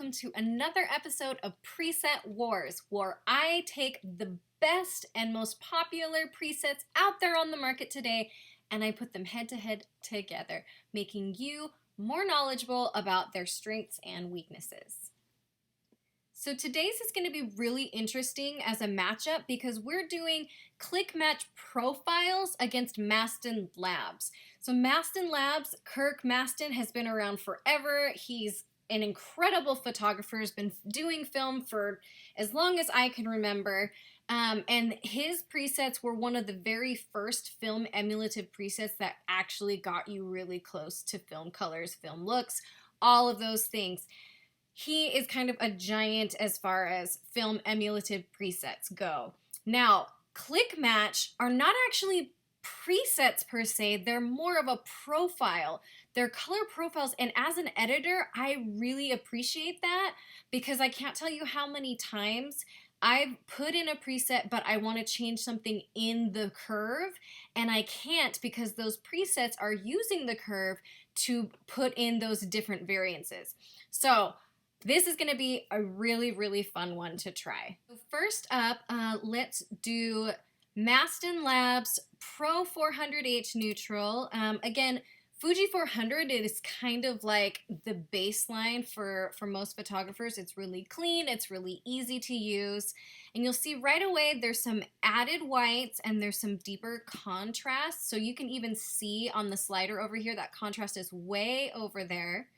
welcome to another episode of Preset Wars, where I take the best and most popular presets out there on the market today and I put them head to head together, making you more knowledgeable about their strengths and weaknesses. So today's is going to be really interesting as a matchup because we're doing click match profiles against Mastan Labs. So Mastan Labs, Kirk Mastin, has been around forever. He's an incredible photographer, has been doing film for as long as I can remember. And his presets were one of the very first film emulative presets that actually got you really close to film colors, film looks, all of those things. He is kind of a giant as far as film emulative presets go. Now, click match are not actually presets per se, they're more of a profile. They're color profiles, and as an editor, I really appreciate that because I can't tell you how many times I've put in a preset, but I want to change something in the curve, and I can't because those presets are using the curve to put in those different variances. So this is going to be a really, really fun one to try. So first up, let's do Mastan Labs Pro 400H Neutral. Again, Fuji 400 is kind of like the baseline for most photographers. It's really clean, it's really easy to use, and you'll see right away there's some added whites and there's some deeper contrast. So you can even see on the slider over here that contrast is way over there.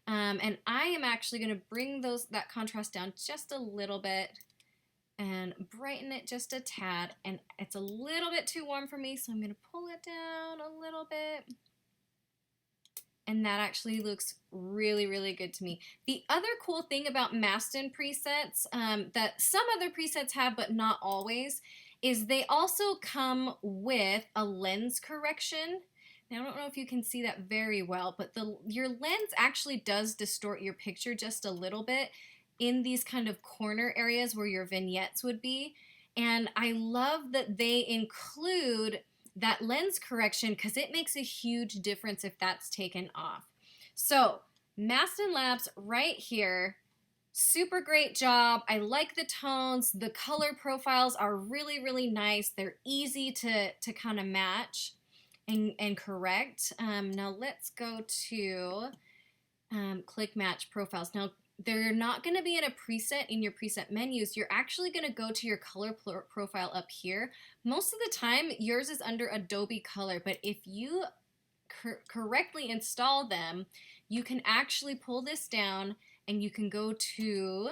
And I am actually going to bring that contrast down just a little bit and brighten it just a tad. And it's a little bit too warm for me, so I'm going to pull it down a little bit. And that actually looks really, really good to me. The other cool thing about Mastin presets that some other presets have, but not always, is they also come with a lens correction. Now, I don't know if you can see that very well, but your lens actually does distort your picture just a little bit in these kind of corner areas where your vignettes would be. And I love that they include that lens correction because it makes a huge difference if that's taken off. So Mastan Labs right here, super great job. I like the tones. The color profiles are really, really nice. They're easy to kind of match and correct. Now let's go to click match profiles. Now they're not going to be in a preset in your preset menus. You're actually going to go to your color profile up here. Most of the time yours is under Adobe Color, but if you correctly install them, you can actually pull this down and you can go to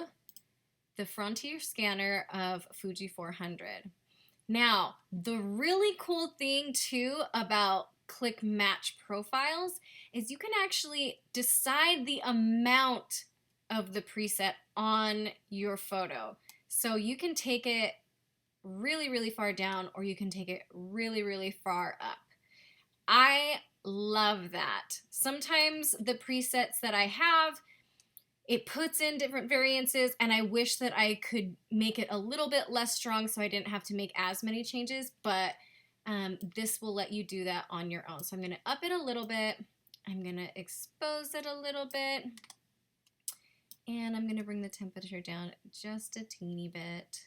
the Frontier scanner of Fuji 400. Now, the really cool thing too about click match profiles is you can actually decide the amount of the preset on your photo. So you can take it really, really far down or you can take it really, really far up. I love that. Sometimes the presets that I have, it puts in different variances, and I wish that I could make it a little bit less strong so I didn't have to make as many changes, but this will let you do that on your own. So I'm going to up it a little bit. I'm going to expose it a little bit. And I'm going to bring the temperature down just a teeny bit.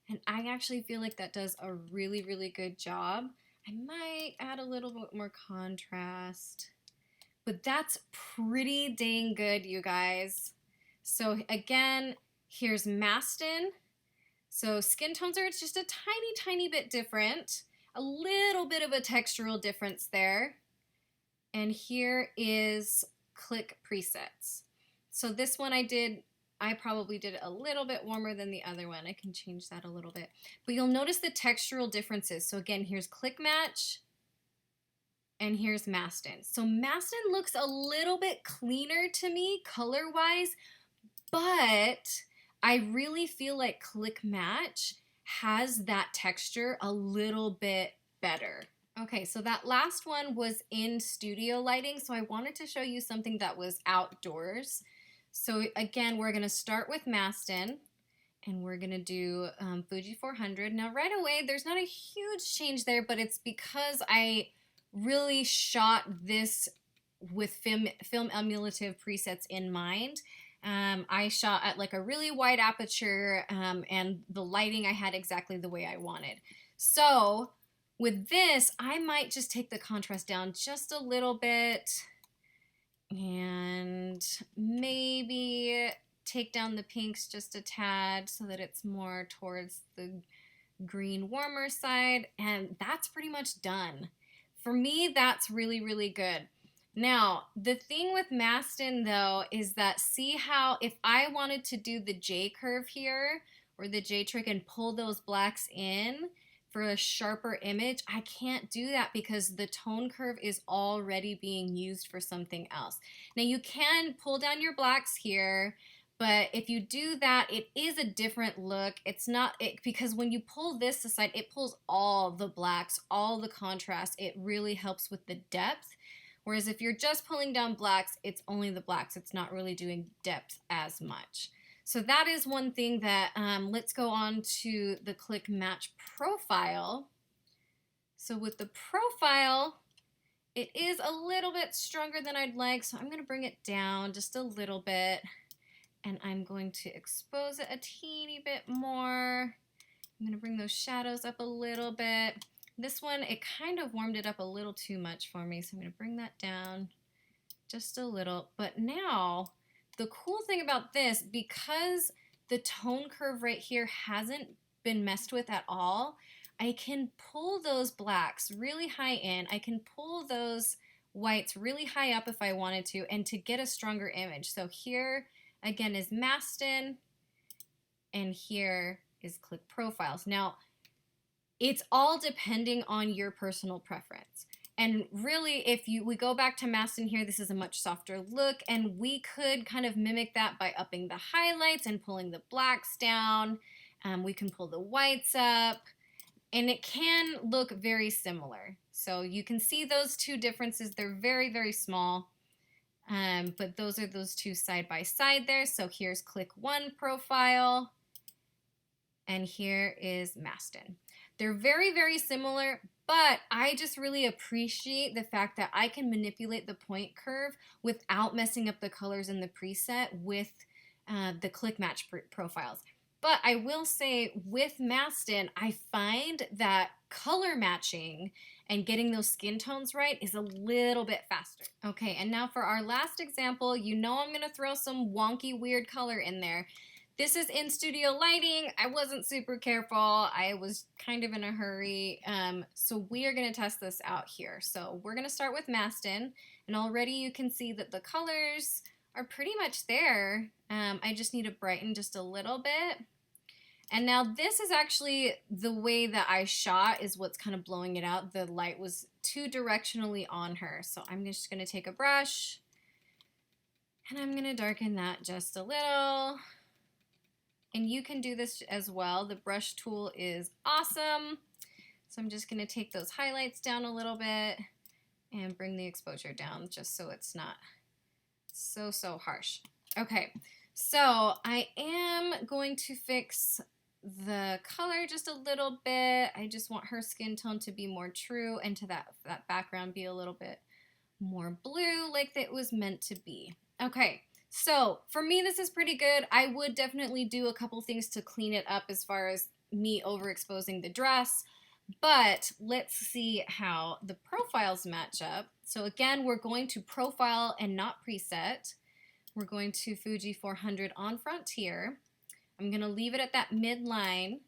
And I actually feel like that does a really, really good job. I might add a little bit more contrast. But that's pretty dang good, you guys. So again, here's Mastin. So skin tones are just a tiny, tiny bit different. A little bit of a textural difference there. And here is click presets. So this one I probably did it a little bit warmer than the other one. I can change that a little bit. But you'll notice the textural differences. So again, here's click match. And here's Mastin. So Mastin looks a little bit cleaner to me color-wise, but I really feel like click match has that texture a little bit better. Okay, so that last one was in studio lighting, so I wanted to show you something that was outdoors. So again, we're gonna start with Mastin, and we're gonna do Fuji 400. Now right away, there's not a huge change there, but it's because I really shot this with film emulative presets in mind. I shot at like a really wide aperture, and the lighting I had exactly the way I wanted. So with this, I might just take the contrast down just a little bit and maybe take down the pinks just a tad so that it's more towards the green warmer side, and that's pretty much done. For me, that's really, really good. Now, the thing with Mastin though is that, see how if I wanted to do the J curve here or the J trick and pull those blacks in for a sharper image, I can't do that because the tone curve is already being used for something else. Now you can pull down your blacks here, but if you do that, it is a different look. It's not it because when you pull this aside, it pulls all the blacks, all the contrast. It really helps with the depth. Whereas if you're just pulling down blacks, it's only the blacks. It's not really doing depth as much. So that is one thing that, let's go on to the Click Match profile. So with the profile, it is a little bit stronger than I'd like, so I'm gonna bring it down just a little bit, and I'm going to expose it a teeny bit more. I'm gonna bring those shadows up a little bit. This one, it kind of warmed it up a little too much for me, so I'm gonna bring that down just a little. But now, the cool thing about this, because the tone curve right here hasn't been messed with at all, I can pull those blacks really high in. I can pull those whites really high up if I wanted to, and to get a stronger image. So here, again, is Mastin, and here is Click Profiles. Now, it's all depending on your personal preference. And really, if we go back to Mastin here, this is a much softer look, and we could kind of mimic that by upping the highlights and pulling the blacks down. We can pull the whites up, and it can look very similar. So you can see those two differences. They're very, very small, but those are those two side by side there. So here's Click 1 profile, and here is Mastin. They're very, very similar, but I just really appreciate the fact that I can manipulate the point curve without messing up the colors in the preset with the Click Match profiles. But I will say with Mastin, I find that color matching and getting those skin tones right is a little bit faster. Okay, and now for our last example, you know I'm gonna throw some wonky, weird color in there. This is in studio lighting. I wasn't super careful. I was kind of in a hurry. So we are gonna test this out here. So we're gonna start with Mastin, and already you can see that the colors are pretty much there. I just need to brighten just a little bit. And now this is actually the way that I shot is what's kind of blowing it out. The light was too directionally on her. So I'm just gonna take a brush and I'm gonna darken that just a little. And you can do this as well. The brush tool is awesome. So I'm just gonna take those highlights down a little bit and bring the exposure down just so it's not so harsh. Okay, so I am going to fix the color just a little bit. I just want her skin tone to be more true and to that background be a little bit more blue like it was meant to be. Okay. So for me, this is pretty good. I would definitely do a couple things to clean it up as far as me overexposing the dress, but let's see how the profiles match up. So again, we're going to profile and not preset. We're going to Fuji 400 on Frontier. I'm gonna leave it at that midline.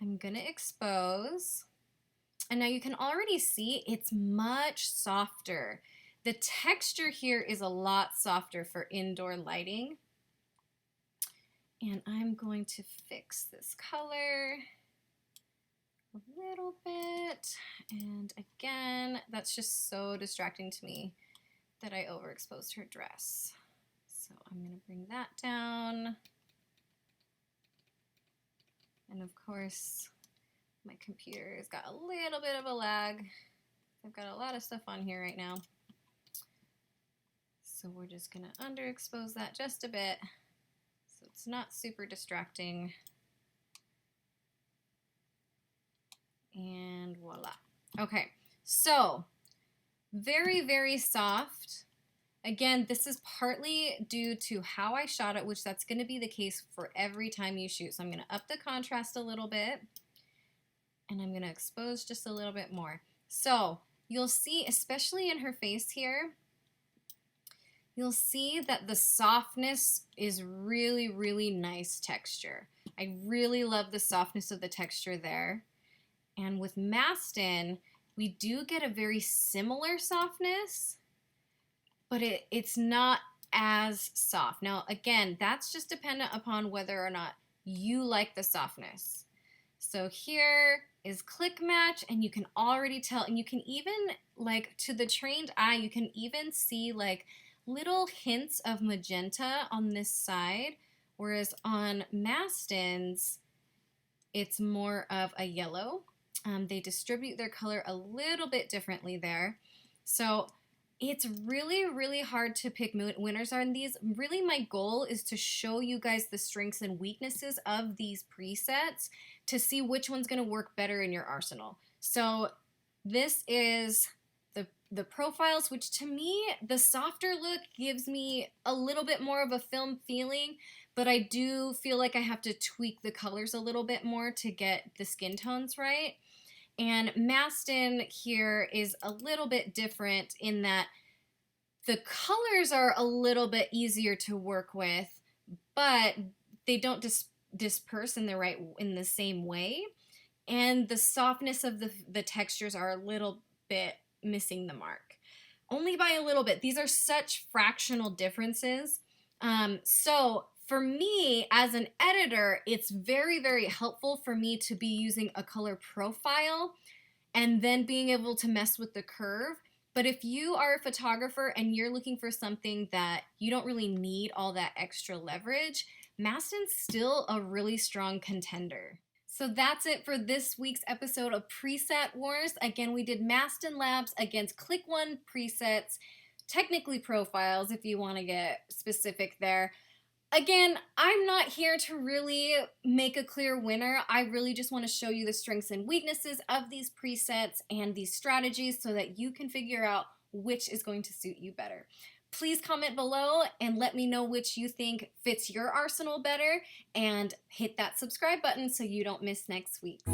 I'm gonna expose. And now you can already see it's much softer. The texture here is a lot softer for indoor lighting. And I'm going to fix this color a little bit. And again, that's just so distracting to me that I overexposed her dress. So I'm going to bring that down. And of course, my computer has got a little bit of a lag. I've got a lot of stuff on here right now. So we're just gonna underexpose that just a bit so it's not super distracting. And voila. Okay, so very, very soft. Again, this is partly due to how I shot it, which that's going to be the case for every time you shoot. So I'm going to up the contrast a little bit, and I'm going to expose just a little bit more. So you'll see, especially in her face here, you'll see that the softness is really, really nice texture. I really love the softness of the texture there. And with Mastin, we do get a very similar softness, but it's not as soft. Now, again, that's just dependent upon whether or not you like the softness. So here is click match, and you can already tell, and you can even, like, to the trained eye, you can even see like little hints of magenta on this side, whereas on Mastin's, it's more of a yellow. They distribute their color a little bit differently there. So it's really, really hard to pick winners on these. Really, my goal is to show you guys the strengths and weaknesses of these presets to see which one's going to work better in your arsenal. So this is the profiles, which to me, the softer look gives me a little bit more of a film feeling, but I do feel like I have to tweak the colors a little bit more to get the skin tones right. And Mastin here is a little bit different in that the colors are a little bit easier to work with, but they don't disperse in the same way. And the softness of the textures are a little bit missing the mark. Only by a little bit. These are such fractional differences. So for me, as an editor, it's very, very helpful for me to be using a color profile and then being able to mess with the curve. But if you are a photographer and you're looking for something that you don't really need all that extra leverage, Mastin's still a really strong contender. So that's it for this week's episode of Preset Wars. Again, we did Mastan Labs against Click One presets, technically profiles if you want to get specific there. Again, I'm not here to really make a clear winner. I really just want to show you the strengths and weaknesses of these presets and these strategies so that you can figure out which is going to suit you better. Please comment below and let me know which you think fits your arsenal better, and hit that subscribe button so you don't miss next week's.